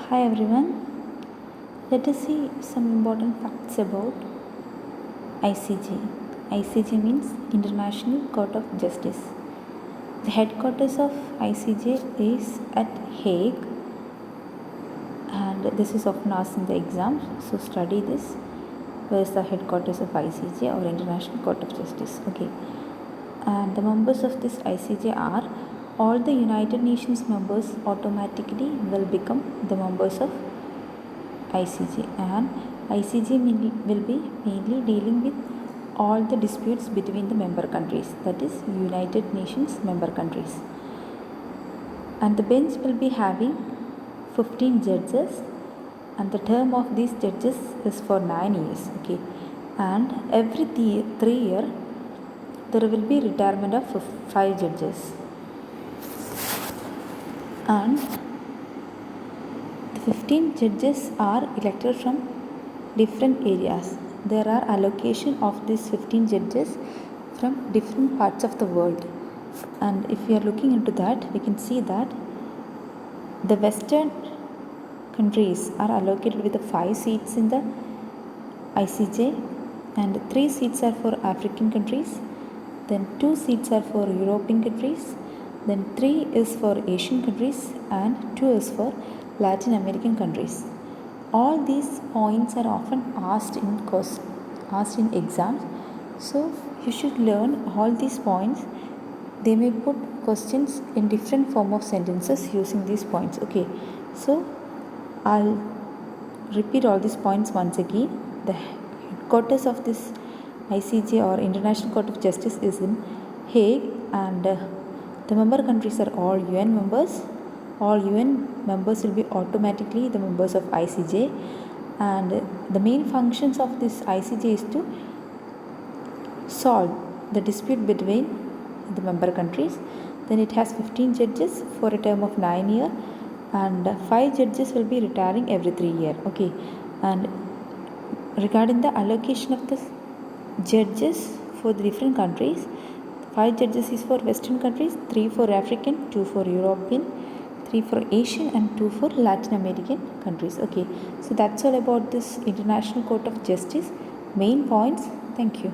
Hi everyone, let us see some important facts about ICJ. ICJ means International Court of Justice. The headquarters of ICJ is at Hague, and this is often asked in the exams, so study this. Where is the headquarters of ICJ or International Court of Justice? Okay, and the members of this ICJ are all the United Nations members automatically will become the members of ICJ, and ICJ will be mainly dealing with all the disputes between the member countries, that is United Nations member countries. And the bench will be having 15 judges, and the term of these judges is for 9 years. Okay, and every 3 years there will be retirement of 5 judges, and the 15 judges are elected from different areas. There are allocation of these 15 judges from different parts of the world, and if we are looking into that, we can see that the western countries are allocated with the 5 seats in the ICJ, and 3 seats are for African countries, then 2 seats are for European countries, then 3 is for Asian countries, and 2 is for Latin American countries. All these points are often asked in exams, so you should learn all these points. They may put questions in different form of sentences using these points. Okay, so I'll repeat all these points once again. The headquarters of this ICJ or International Court of Justice is in Hague, and the member countries are all UN members. All UN members will be automatically the members of ICJ, and the main functions of this ICJ is to solve the dispute between the member countries. Then it has 15 judges for a term of 9 years, and 5 judges will be retiring every 3 years. Okay, and regarding the allocation of the judges for the different countries, 5 judges is for Western countries, 3 for African, 2 for European, 3 for Asian, and 2 for Latin American countries. Okay, so that's all about this International Court of Justice main points. Thank you.